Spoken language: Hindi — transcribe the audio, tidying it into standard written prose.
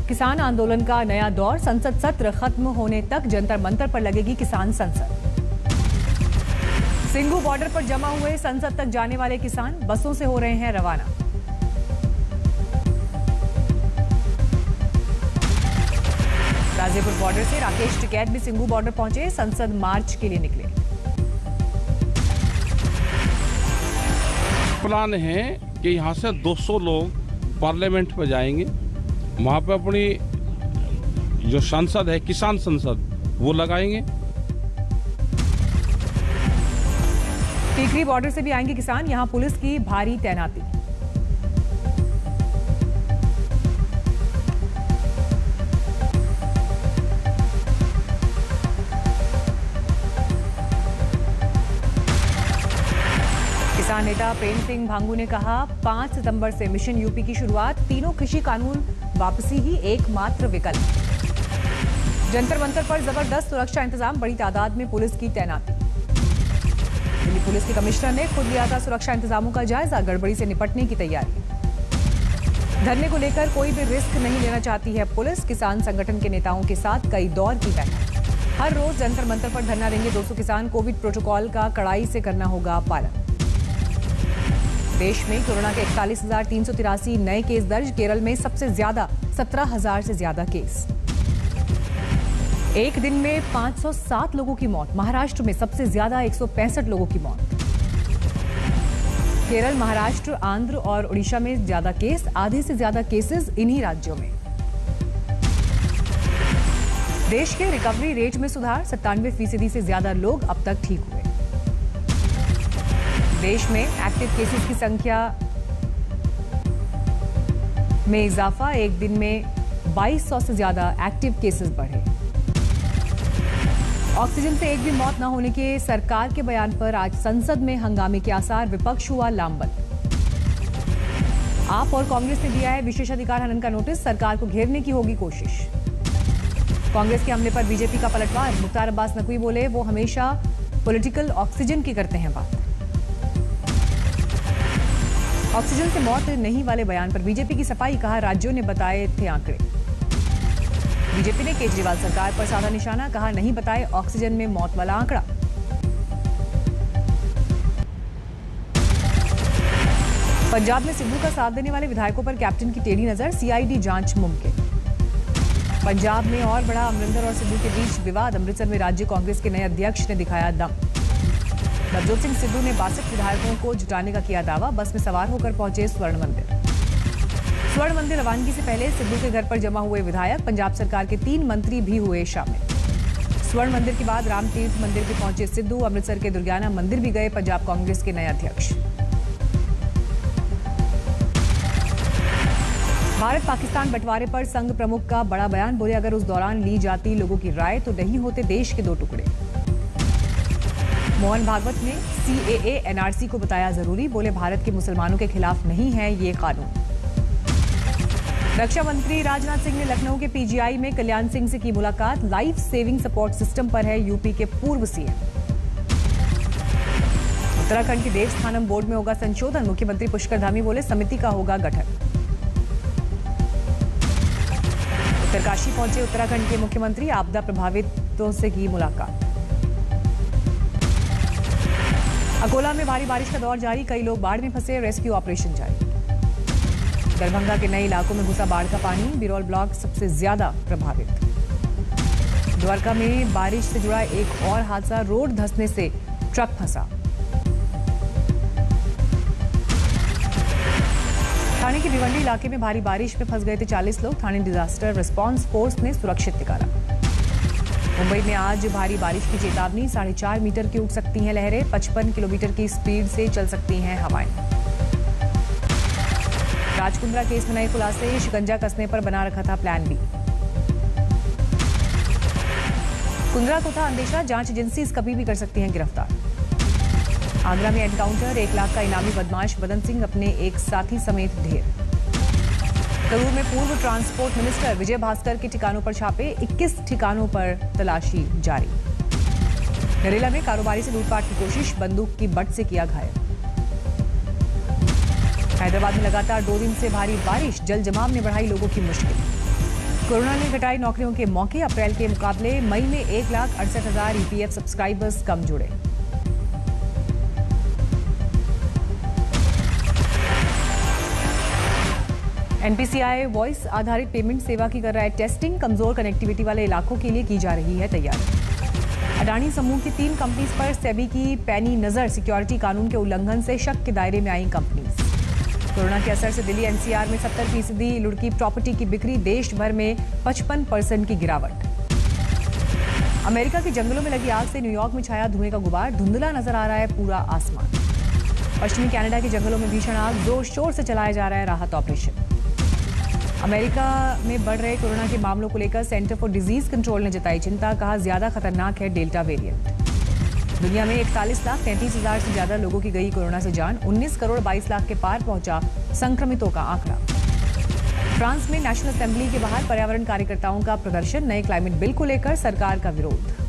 किसान आंदोलन का नया दौर। संसद सत्र खत्म होने तक जंतर मंतर पर लगेगी किसान संसद। सिंघू बॉर्डर पर जमा हुए संसद तक जाने वाले किसान बसों से हो रहे हैं रवाना। गाजीपुर बॉर्डर से राकेश टिकैत भी सिंघू बॉर्डर पहुंचे, संसद मार्च के लिए निकले। प्लान है कि यहाँ से 200 लोग पार्लियामेंट में जाएंगे, वहाँ पे अपनी जो संसद है किसान संसद वो लगाएंगे। टीकरी बॉर्डर से भी आएंगे किसान, यहां पुलिस की भारी तैनाती। किसान नेता प्रेम सिंह भांगू ने कहा 5 सितंबर से मिशन यूपी की शुरुआत, तीनों कृषि कानून वापसी ही एकमात्र विकल्प। जंतर मंतर पर जबरदस्त सुरक्षा इंतजाम, बड़ी तादाद में पुलिस की तैनाती। दिल्ली पुलिस के कमिश्नर ने खुद लिया था सुरक्षा इंतजामों का जायजा, गड़बड़ी से निपटने की तैयारी। धरने को लेकर कोई भी रिस्क नहीं लेना चाहती है पुलिस, किसान संगठन के नेताओं के साथ कई दौर की बैठक। हर रोज जंतर मंतर पर धरना देंगे 200 किसान, कोविड प्रोटोकॉल का कड़ाई से करना होगा पालन। देश में कोरोना के 41,383 नए केस दर्ज, केरल में सबसे ज्यादा 17,000 से ज्यादा केस। एक दिन में 507 लोगों की मौत, महाराष्ट्र में सबसे ज्यादा 165 लोगों की मौत। केरल, महाराष्ट्र, आंध्र और उड़ीसा में ज्यादा केस, आधे से ज्यादा केसेस इन्हीं राज्यों में। देश के रिकवरी रेट में सुधार, 97% से ज्यादा लोग अब तक ठीक हुए। देश में एक्टिव केसेस की संख्या में इजाफा, एक दिन में 2200 से ज्यादा एक्टिव केसेस बढ़े। ऑक्सीजन से एक भी मौत न होने के सरकार के बयान पर आज संसद में हंगामे के आसार, विपक्ष हुआ लामबंद। आप और कांग्रेस ने दिया है विशेषाधिकार हनन का नोटिस, सरकार को घेरने की होगी कोशिश। कांग्रेस के हमले पर बीजेपी का पलटवार, मुख्तार अब्बास नकवी बोले वो हमेशा पॉलिटिकल ऑक्सीजन की करते हैं बात। ऑक्सीजन से मौत नहीं वाले बयान पर बीजेपी की सफाई, कहा राज्यों ने बताए थे आंकड़े। बीजेपी ने केजरीवाल सरकार पर साधा निशाना, कहा नहीं बताए ऑक्सीजन में मौत वाला आंकड़ा। पंजाब में सिद्धू का साथ देने वाले विधायकों पर कैप्टन की टेढ़ी नजर, सीआईडी जांच मुमकिन। पंजाब में और बढ़ा अमरिंदर और सिद्धू के बीच विवाद, अमृतसर में राज्य कांग्रेस के नए अध्यक्ष ने दिखाया दम। नवजोत सिंह सिद्धू ने 62 विधायकों को जुटाने का किया दावा, बस में सवार होकर पहुंचे स्वर्ण मंदिर। स्वर्ण मंदिर रवानगी से पहले सिद्धू के घर पर जमा हुए विधायक, पंजाब सरकार के 3 मंत्री भी हुए शामिल। स्वर्ण मंदिर के बाद रामतीर्थ मंदिर भी पहुंचे सिद्धू, अमृतसर के दुर्गियाना मंदिर भी गए पंजाब कांग्रेस के नए अध्यक्ष। भारत पाकिस्तान बंटवारे पर संघ प्रमुख का बड़ा बयान, बोले अगर उस दौरान ली जाती लोगों की राय तो नहीं होते देश के 2 टुकड़े। मोहन भागवत ने सीएए एनआरसी को बताया जरूरी, बोले भारत के मुसलमानों के खिलाफ नहीं है ये कानून। रक्षा मंत्री राजनाथ सिंह ने लखनऊ के पीजीआई में कल्याण सिंह से की मुलाकात, लाइफ सेविंग सपोर्ट सिस्टम पर है यूपी के पूर्व सीएम। उत्तराखंड के देवस्थानम बोर्ड में होगा संशोधन, मुख्यमंत्री पुष्कर धामी बोले समिति का होगा गठन। उत्तरकाशी पहुंचे उत्तराखंड के मुख्यमंत्री, आपदा प्रभावितों से की मुलाकात। अकोला में भारी बारिश का दौर जारी, कई लोग बाढ़ में फंसे, रेस्क्यू ऑपरेशन जारी। दरभंगा के नए इलाकों में घुसा बाढ़ का पानी, बिरौल ब्लॉक सबसे ज्यादा प्रभावित। द्वारका में बारिश से जुड़ा एक और हादसा, रोड धंसने से ट्रक फंसा। थाने के भिवंडी इलाके में भारी बारिश में फंस गए थे 40 लोग, थाने डिजास्टर रिस्पांस फोर्स ने सुरक्षित निकाला। मुंबई में आज भारी बारिश की चेतावनी, 4.5 मीटर की उठ सकती हैं लहरें, 55 किलोमीटर की स्पीड से चल सकती हैं हवाएं। राजकुंद्रा केस में नए खुलासे, शिकंजा कसने पर बना रखा था प्लान बी। कुंद्रा को था अंदेशा, जांच एजेंसीज कभी भी कर सकती हैं गिरफ्तार। आगरा में एनकाउंटर, 1 लाख का इनामी बदमाश बदन सिंह अपने एक साथी समेत ढेर। करूर में पूर्व ट्रांसपोर्ट मिनिस्टर विजय भास्कर के ठिकानों पर छापे, 21 ठिकानों पर तलाशी जारी। नरेला में कारोबारी से लूटपाट की कोशिश, बंदूक की बट से किया घायल। हैदराबाद में लगातार 2 दिन से भारी बारिश, जल जमाव ने बढ़ाई लोगों की मुश्किल। कोरोना ने घटाई नौकरियों के मौके, अप्रैल के मुकाबले मई में 1,68,000 ईपीएफ सब्सक्राइबर्स कम जुड़े। एनपीसीआई वॉइस आधारित पेमेंट सेवा की कर रहा है टेस्टिंग, कमजोर कनेक्टिविटी वाले इलाकों के लिए की जा रही है तैयारी। अडानी समूह की 3 कंपनीज पर सेबी की पैनी नजर, सिक्योरिटी कानून के उल्लंघन से शक के दायरे में आई कंपनीज। कोरोना के असर से दिल्ली एनसीआर में 70% लुढ़की प्रॉपर्टी की बिक्री, देश भर में 55% की गिरावट। अमेरिका के जंगलों में लगी आग से न्यूयॉर्क में छाया धुएं का गुबार, धुंधला नजर आ रहा है पूरा आसमान। पश्चिमी कनाडा के जंगलों में भीषण आग, जोर शोर से चलाया जा रहा है राहत ऑपरेशन। अमेरिका में बढ़ रहे कोरोना के मामलों को लेकर सेंटर फॉर डिजीज कंट्रोल ने जताई चिंता, कहा ज्यादा खतरनाक है डेल्टा वेरिएंट। दुनिया में 41,33,000 से ज्यादा लोगों की गई कोरोना से जान, 19 करोड़ 22 लाख के पार पहुंचा संक्रमितों का आंकड़ा। फ्रांस में नेशनल असेंबली के बाहर पर्यावरण कार्यकर्ताओं का प्रदर्शन, नए क्लाइमेट बिल को लेकर सरकार का विरोध।